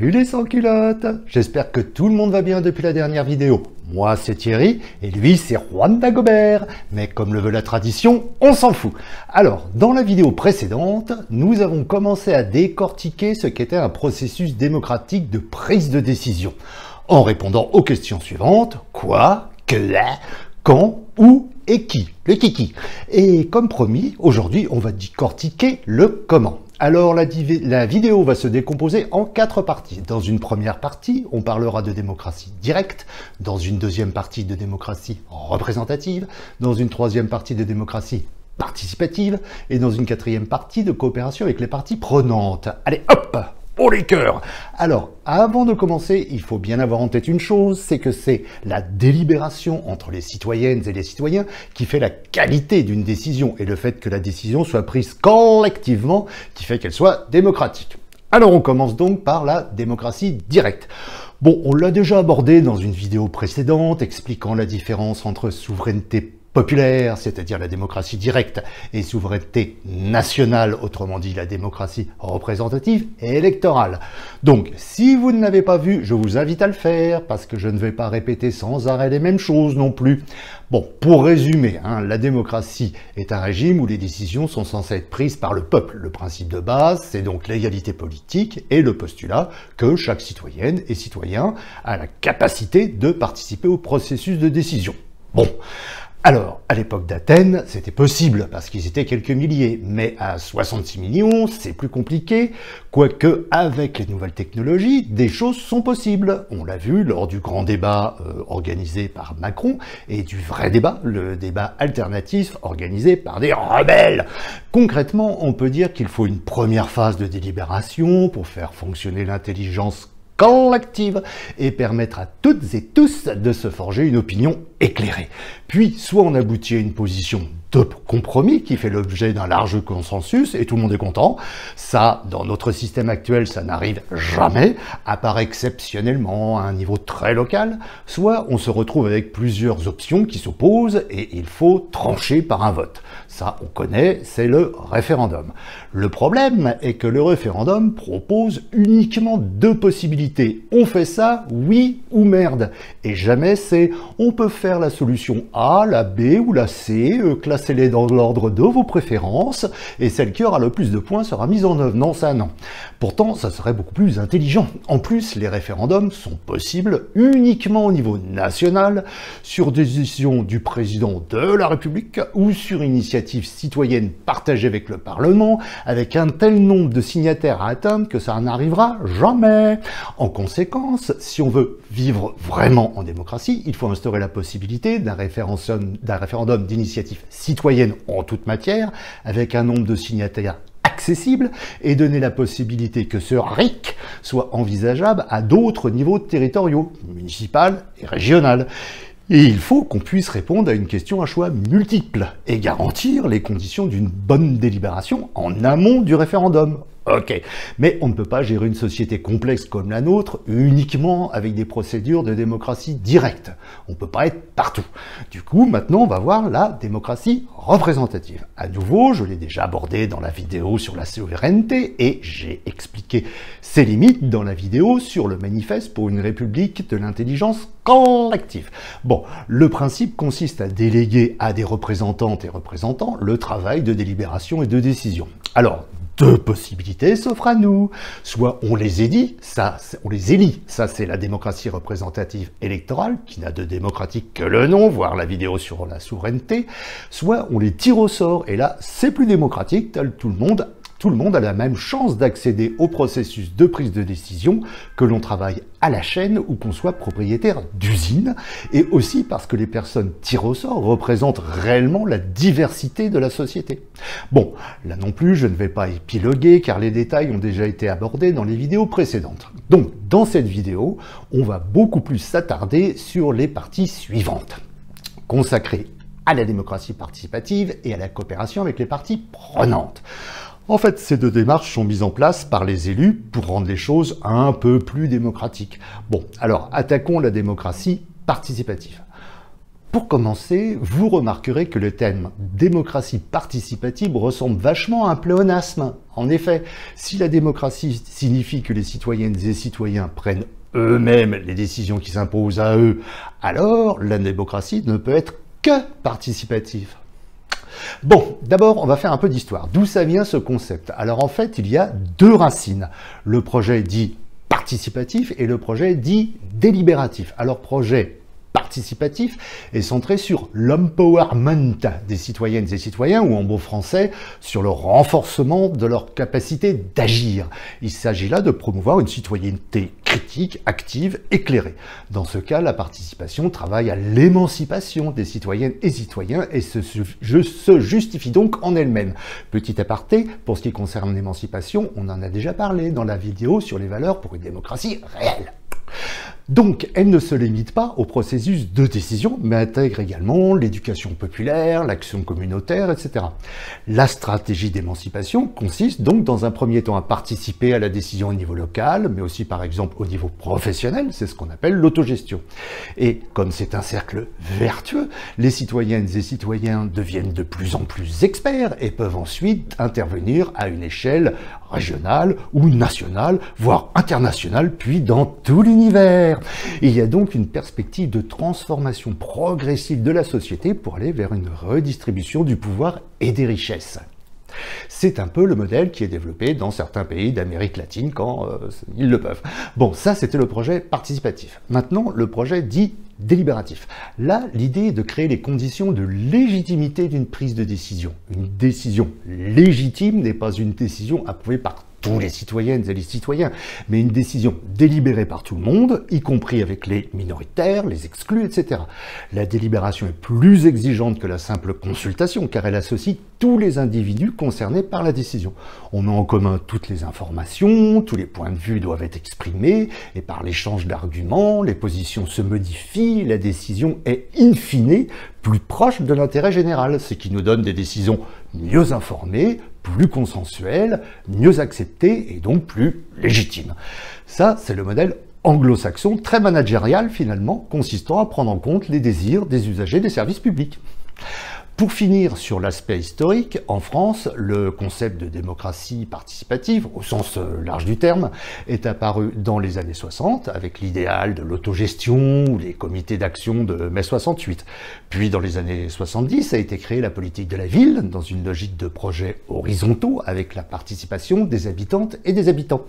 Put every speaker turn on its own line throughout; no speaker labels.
Salut les sans-culottes! J'espère que tout le monde va bien depuis la dernière vidéo. Moi c'est Thierry et lui c'est Juan Dagobert. Mais comme le veut la tradition, on s'en fout. Alors, dans la vidéo précédente, nous avons commencé à décortiquer ce qu'était un processus démocratique de prise de décision, en répondant aux questions suivantes. Quoi? Que? Quand? Où? Et qui? Le kiki. Et comme promis, aujourd'hui on va décortiquer le comment. Alors la vidéo va se décomposer en 4 parties. Dans une première partie, on parlera de démocratie directe, dans une deuxième partie de démocratie représentative, dans une troisième partie de démocratie participative, et dans une quatrième partie de coopération avec les parties prenantes. Allez, hop! Pour les cœurs. Alors, avant de commencer, il faut bien avoir en tête une chose, c'est que c'est la délibération entre les citoyennes et les citoyens qui fait la qualité d'une décision et le fait que la décision soit prise collectivement qui fait qu'elle soit démocratique. Alors, on commence donc par la démocratie directe. Bon, on l'a déjà abordé dans une vidéo précédente expliquant la différence entre souveraineté populaire, c'est-à-dire la démocratie directe, et souveraineté nationale, autrement dit la démocratie représentative et électorale. Donc, si vous ne l'avez pas vu, je vous invite à le faire, parce que je ne vais pas répéter sans arrêt les mêmes choses non plus. Bon, pour résumer, la démocratie est un régime où les décisions sont censées être prises par le peuple. Le principe de base, c'est donc l'égalité politique et le postulat que chaque citoyenne et citoyen a la capacité de participer au processus de décision. Bon. Alors, à l'époque d'Athènes, c'était possible, parce qu'ils étaient quelques milliers, mais à 66 millions, c'est plus compliqué, quoique, avec les nouvelles technologies, des choses sont possibles. On l'a vu lors du grand débat organisé par Macron, et du vrai débat, le débat alternatif organisé par des rebelles. Concrètement, on peut dire qu'il faut une première phase de délibération pour faire fonctionner l'intelligence collective et permettre à toutes et tous de se forger une opinion éclairée. Puis, soit on aboutit à une position de compromis qui fait l'objet d'un large consensus et tout le monde est content. Ça, dans notre système actuel, ça n'arrive jamais, à part exceptionnellement à un niveau très local. Soit on se retrouve avec plusieurs options qui s'opposent et il faut trancher par un vote. Ça, on connaît, c'est le référendum. Le problème est que le référendum propose uniquement 2 possibilités. On fait ça, oui ou merde. Et jamais c'est on peut faire la solution A, la B ou la C, classez-les dans l'ordre de vos préférences, et celle qui aura le plus de points sera mise en œuvre. Non, ça non. Pourtant, ça serait beaucoup plus intelligent. En plus, les référendums sont possibles uniquement au niveau national, sur décision du président de la République ou sur initiative citoyenne partagée avec le Parlement, avec un tel nombre de signataires à atteindre que ça n'arrivera jamais. En conséquence, si on veut vivre vraiment en démocratie, il faut instaurer la possibilité d'un référendum d'initiative citoyenne en toute matière, avec un nombre de signataires accessible, et donner la possibilité que ce RIC soit envisageable à d'autres niveaux territoriaux, municipal et régional. Et il faut qu'on puisse répondre à une question à choix multiple et garantir les conditions d'une bonne délibération en amont du référendum. Ok, mais on ne peut pas gérer une société complexe comme la nôtre uniquement avec des procédures de démocratie directe. On ne peut pas être partout. Du coup, maintenant, on va voir la démocratie représentative. À nouveau, je l'ai déjà abordé dans la vidéo sur la souveraineté et j'ai expliqué ses limites dans la vidéo sur le manifeste pour une république de l'intelligence collective. Bon, le principe consiste à déléguer à des représentantes et représentants le travail de délibération et de décision. Alors, 2 possibilités s'offrent à nous. Soit on les élit, on les élit, ça c'est la démocratie représentative électorale, qui n'a de démocratique que le nom, voire la vidéo sur la souveraineté. Soit on les tire au sort, et là c'est plus démocratique, tout le monde a la même chance d'accéder au processus de prise de décision, que l'on travaille à la chaîne ou qu'on soit propriétaire d'usine, et aussi parce que les personnes tirées au sort représentent réellement la diversité de la société. Bon, là non plus, je ne vais pas épiloguer car les détails ont déjà été abordés dans les vidéos précédentes. Donc, dans cette vidéo, on va beaucoup plus s'attarder sur les parties suivantes, consacrées à la démocratie participative et à la coopération avec les parties prenantes. En fait, ces 2 démarches sont mises en place par les élus pour rendre les choses un peu plus démocratiques. Bon, alors, attaquons la démocratie participative. Pour commencer, vous remarquerez que le terme démocratie participative ressemble vachement à un pléonasme. En effet, si la démocratie signifie que les citoyennes et citoyens prennent eux-mêmes les décisions qui s'imposent à eux, alors la démocratie ne peut être que participative. Bon, d'abord, on va faire un peu d'histoire. D'où ça vient ce concept? Alors en fait, il y a deux racines. Le projet dit participatif et le projet dit délibératif. Alors projet participatif est centré sur l'empowerment des citoyennes et citoyens, ou en bon français, sur le renforcement de leur capacité d'agir. Il s'agit là de promouvoir une citoyenneté critique, active, éclairée. Dans ce cas, la participation travaille à l'émancipation des citoyennes et citoyens et se justifie donc en elle-même. Petit aparté, pour ce qui concerne l'émancipation, on en a déjà parlé dans la vidéo sur les valeurs pour une démocratie réelle. Donc, elle ne se limite pas au processus de décision, mais intègre également l'éducation populaire, l'action communautaire, etc. La stratégie d'émancipation consiste donc dans un premier temps à participer à la décision au niveau local, mais aussi par exemple au niveau professionnel, c'est ce qu'on appelle l'autogestion. Et comme c'est un cercle vertueux, les citoyennes et citoyens deviennent de plus en plus experts et peuvent ensuite intervenir à une échelle régionale ou nationale, voire internationale, puis dans tout l'univers. Il y a donc une perspective de transformation progressive de la société pour aller vers une redistribution du pouvoir et des richesses. C'est un peu le modèle qui est développé dans certains pays d'Amérique latine quand ils le peuvent. Bon, ça c'était le projet participatif. Maintenant, le projet dit délibératif. Là, l'idée est de créer les conditions de légitimité d'une prise de décision. Une décision légitime n'est pas une décision approuvée par tous les citoyennes et les citoyens, mais une décision délibérée par tout le monde, y compris avec les minoritaires, les exclus, etc. La délibération est plus exigeante que la simple consultation, car elle associe tous les individus concernés par la décision. On met en commun toutes les informations, tous les points de vue doivent être exprimés, et par l'échange d'arguments, les positions se modifient, la décision est in fine plus proche de l'intérêt général, ce qui nous donne des décisions mieux informées, plus consensuelles, mieux acceptées et donc plus légitimes. Ça, c'est le modèle anglo-saxon, très managérial finalement, consistant à prendre en compte les désirs des usagers des services publics. Pour finir sur l'aspect historique, en France, le concept de démocratie participative, au sens large du terme, est apparu dans les années 60 avec l'idéal de l'autogestion ou les comités d'action de mai 68. Puis dans les années 70 a été créée la politique de la ville dans une logique de projets horizontaux avec la participation des habitantes et des habitants.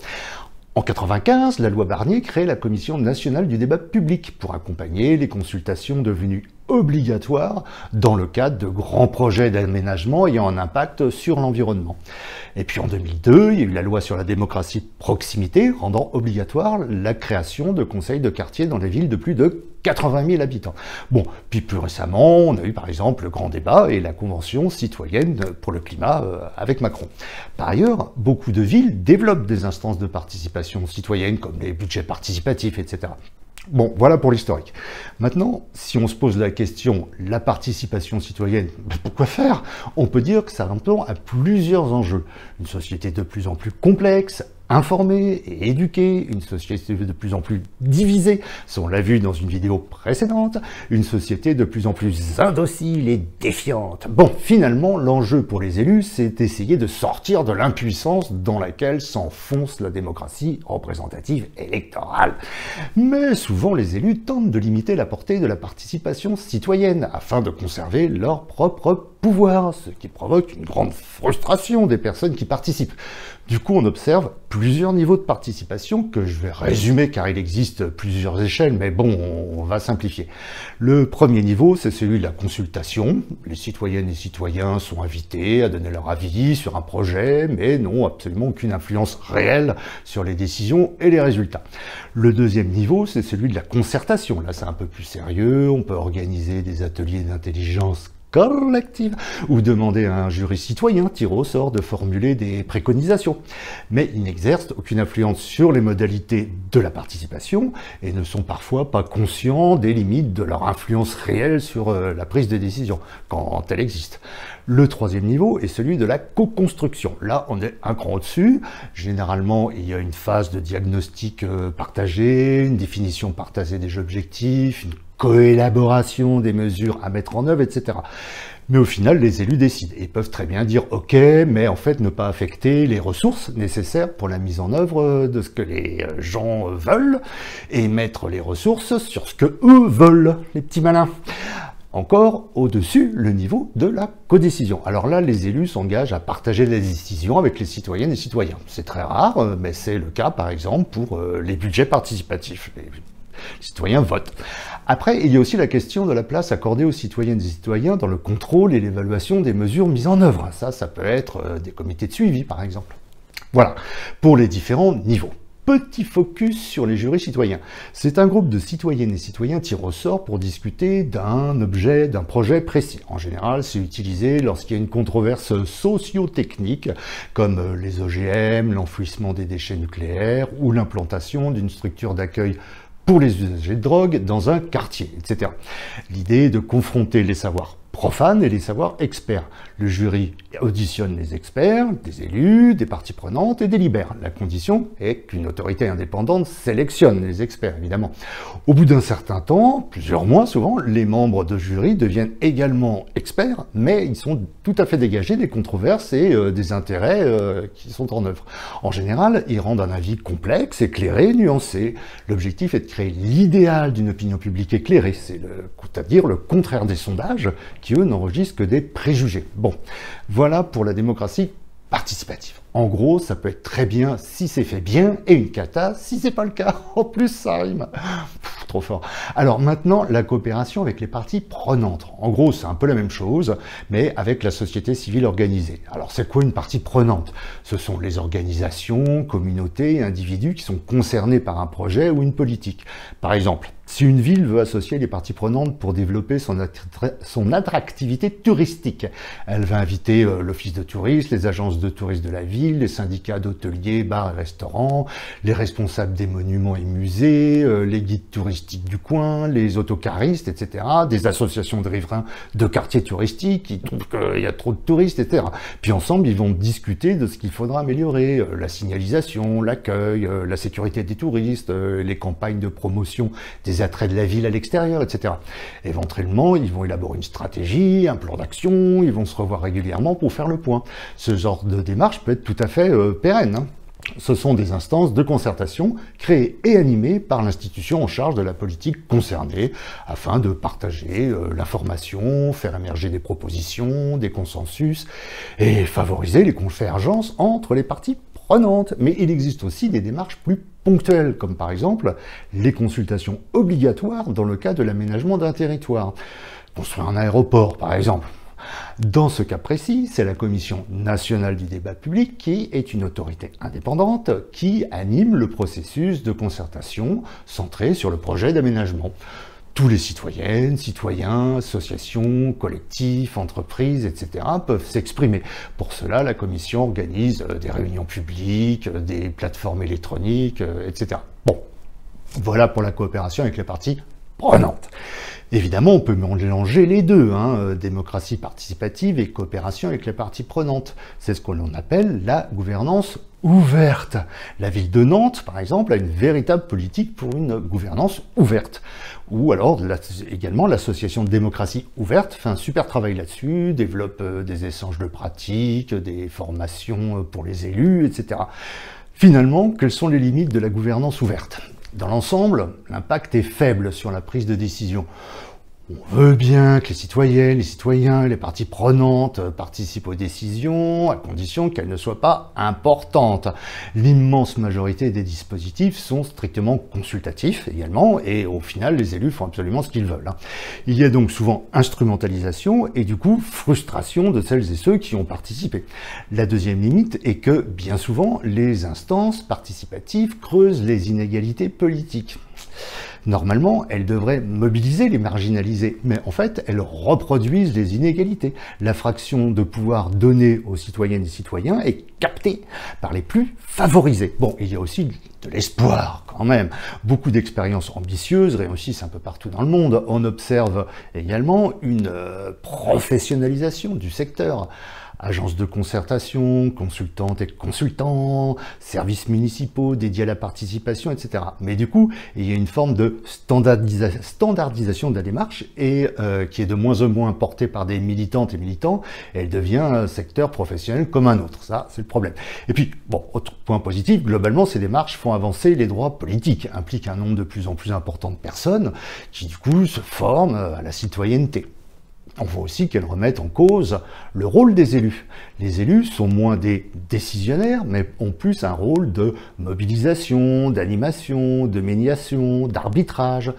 En 1995, la loi Barnier crée la Commission nationale du débat public pour accompagner les consultations devenues obligatoires dans le cadre de grands projets d'aménagement ayant un impact sur l'environnement. Et puis en 2002, il y a eu la loi sur la démocratie de proximité rendant obligatoire la création de conseils de quartier dans les villes de plus de 80 000 habitants. Bon, puis plus récemment, on a eu par exemple le grand débat et la convention citoyenne pour le climat avec Macron. Par ailleurs, beaucoup de villes développent des instances de participation citoyenne comme les budgets participatifs, etc. Bon, voilà pour l'historique. Maintenant, si on se pose la question, la participation citoyenne, pourquoi faire? On peut dire que ça répond à plusieurs enjeux. Une société de plus en plus complexe, informée et éduquée, une société de plus en plus divisée, ça on l'a vu dans une vidéo précédente, une société de plus en plus indocile et défiante. Bon, finalement, l'enjeu pour les élus, c'est d'essayer de sortir de l'impuissance dans laquelle s'enfonce la démocratie représentative électorale. Mais souvent, les élus tentent de limiter la portée de la participation citoyenne afin de conserver leur propre pouvoir, ce qui provoque une grande frustration des personnes qui participent. Du coup, on observe plusieurs niveaux de participation que je vais résumer car il existe plusieurs échelles, mais bon, on va simplifier. Le premier niveau, c'est celui de la consultation. Les citoyennes et citoyens sont invités à donner leur avis sur un projet, mais n'ont absolument aucune influence réelle sur les décisions et les résultats. Le deuxième niveau, c'est celui de la concertation. Là, c'est un peu plus sérieux. On peut organiser des ateliers d'intelligence collective ou demander à un jury citoyen tiré au sort de formuler des préconisations. Mais ils n'exercent aucune influence sur les modalités de la participation et ne sont parfois pas conscients des limites de leur influence réelle sur la prise de décision, quand elle existe. Le troisième niveau est celui de la co-construction. Là, on est un cran au-dessus. Généralement, il y a une phase de diagnostic partagé, une définition partagée des objectifs, une coélaboration des mesures à mettre en œuvre, etc. Mais au final, les élus décident. Ils peuvent très bien dire « Ok », mais en fait ne pas affecter les ressources nécessaires pour la mise en œuvre de ce que les gens veulent et mettre les ressources sur ce que eux veulent, les petits malins. Encore au-dessus, le niveau de la codécision. Alors là, les élus s'engagent à partager les décisions avec les citoyennes et citoyens. C'est très rare, mais c'est le cas, par exemple, pour les budgets participatifs. Les citoyens votent. Après, il y a aussi la question de la place accordée aux citoyennes et citoyens dans le contrôle et l'évaluation des mesures mises en œuvre. Ça peut être des comités de suivi, par exemple. Voilà, pour les différents niveaux. Petit focus sur les jurys citoyens. C'est un groupe de citoyennes et citoyens tirés au sort pour discuter d'un objet, d'un projet précis. En général, c'est utilisé lorsqu'il y a une controverse socio-technique, comme les OGM, l'enfouissement des déchets nucléaires ou l'implantation d'une structure d'accueil pour les usagers de drogue dans un quartier, etc. L'idée est de confronter les savoirs profanes et les savoirs experts. Le jury auditionne les experts, des élus, des parties prenantes et délibère. La condition est qu'une autorité indépendante sélectionne les experts, évidemment. Au bout d'un certain temps, plusieurs mois souvent, les membres de jury deviennent également experts, mais ils sont tout à fait dégagés des controverses et des intérêts qui sont en œuvre. En général, ils rendent un avis complexe, éclairé, nuancé. L'objectif est de créer l'idéal d'une opinion publique éclairée, c'est-à-dire le contraire des sondages, qui eux n'enregistrent que des préjugés. Bon, voilà pour la démocratie participative. En gros, ça peut être très bien si c'est fait bien et une cata si c'est pas le cas. En plus, ça rime. Trop fort. Alors maintenant, la coopération avec les parties prenantes. En gros, c'est un peu la même chose, mais avec la société civile organisée. Alors c'est quoi une partie prenante? Ce sont les organisations, communautés et individus qui sont concernés par un projet ou une politique. Par exemple, si une ville veut associer les parties prenantes pour développer son attractivité touristique, elle va inviter l'office de tourisme, les agences de tourisme de la ville, les syndicats d'hôteliers, bars et restaurants, les responsables des monuments et musées, les guides touristiques du coin, les autocaristes, etc., des associations de riverains de quartiers touristiques qui trouvent qu'il y a trop de touristes, etc. Puis ensemble, ils vont discuter de ce qu'il faudra améliorer, la signalisation, l'accueil, la sécurité des touristes, les campagnes de promotion des attraits de la ville à l'extérieur, etc. Éventuellement, ils vont élaborer une stratégie, un plan d'action, ils vont se revoir régulièrement pour faire le point. Ce genre de démarche peut être tout à fait pérenne, hein. Ce sont des instances de concertation créées et animées par l'institution en charge de la politique concernée afin de partager l'information, faire émerger des propositions, des consensus et favoriser les convergences entre les parties prenantes. Mais il existe aussi des démarches plus ponctuelles, comme par exemple les consultations obligatoires dans le cas de l'aménagement d'un territoire. Construire un aéroport, par exemple. Dans ce cas précis, c'est la Commission nationale du débat public qui est une autorité indépendante qui anime le processus de concertation centré sur le projet d'aménagement. Tous les citoyennes, citoyens, associations, collectifs, entreprises, etc. peuvent s'exprimer. Pour cela, la Commission organise des réunions publiques, des plateformes électroniques, etc. Bon, voilà pour la coopération avec les parties prenantes. Évidemment, on peut mélanger les deux, démocratie participative et coopération avec les parties prenantes. C'est ce que l'on appelle la gouvernance ouverte. La ville de Nantes, par exemple, a une véritable politique pour une gouvernance ouverte. Ou alors, également, l'association de démocratie ouverte fait un super travail là-dessus, développe des échanges de pratiques, des formations pour les élus, etc. Finalement, quelles sont les limites de la gouvernance ouverte ? Dans l'ensemble, l'impact est faible sur la prise de décision. On veut bien que les citoyennes, les citoyens, les parties prenantes participent aux décisions, à condition qu'elles ne soient pas importantes. L'immense majorité des dispositifs sont strictement consultatifs également, et au final, les élus font absolument ce qu'ils veulent. Il y a donc souvent instrumentalisation et du coup frustration de celles et ceux qui ont participé. La deuxième limite est que, bien souvent, les instances participatives creusent les inégalités politiques. Normalement, elles devraient mobiliser les marginalisés, mais en fait, elles reproduisent les inégalités. La fraction de pouvoir donnée aux citoyennes et citoyens est captée par les plus favorisés. Bon, il y a aussi de l'espoir quand même. Beaucoup d'expériences ambitieuses réussissent un peu partout dans le monde. On observe également une professionnalisation du secteur, agences de concertation, consultantes et consultants, services municipaux dédiés à la participation, etc. Mais du coup, il y a une forme de standardisation de la démarche et qui est de moins en moins portée par des militantes et militants. Elle devient un secteur professionnel comme un autre. Ça, c'est le problème. Et puis, bon, autre point positif, globalement, ces démarches font avancer les droits politiques, impliquent un nombre de plus en plus important de personnes qui, du coup, se forment à la citoyenneté. On voit aussi qu'elles remettent en cause le rôle des élus. Les élus sont moins des décisionnaires, mais ont plus un rôle de mobilisation, d'animation, de médiation, d'arbitrage.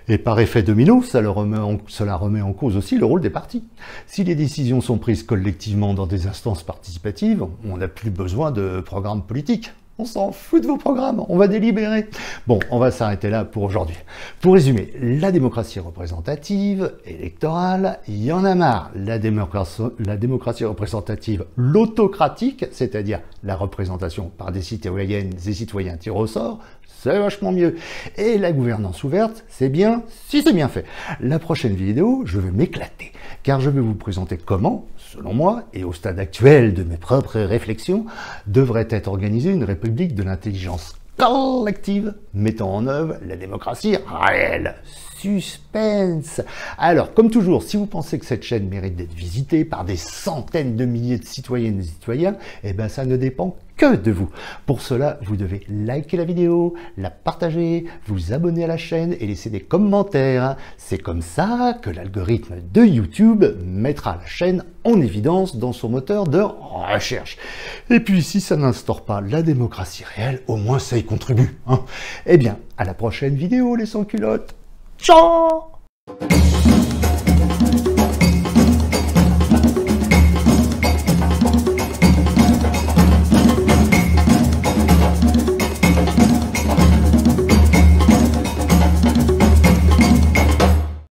Et par effet domino, cela remet en cause aussi le rôle des partis. Si les décisions sont prises collectivement dans des instances participatives, on n'a plus besoin de programmes politiques. On s'en fout de vos programmes, on va délibérer. Bon, on va s'arrêter là pour aujourd'hui. Pour résumer, la démocratie représentative, électorale, il y en a marre. La démocratie représentative, l'autocratique, c'est-à-dire la représentation par des citoyennes et citoyens tirés au sort, c'est vachement mieux. Et la gouvernance ouverte, c'est bien si c'est bien fait. La prochaine vidéo, je vais m'éclater, car je vais vous présenter comment, selon moi, et au stade actuel de mes propres réflexions, devrait être organisée une république de l'intelligence collective mettant en œuvre la démocratie réelle. Suspense! Alors, comme toujours, si vous pensez que cette chaîne mérite d'être visitée par des centaines de milliers de citoyennes et citoyens, eh ben ça ne dépend que de vous. Pour cela, vous devez liker la vidéo, la partager, vous abonner à la chaîne et laisser des commentaires. C'est comme ça que l'algorithme de YouTube mettra la chaîne en évidence dans son moteur de recherche. Et puis, si ça n'instaure pas la démocratie réelle, au moins ça y contribue. Hein. Eh bien, à la prochaine vidéo, les sans-culottes. Ciao!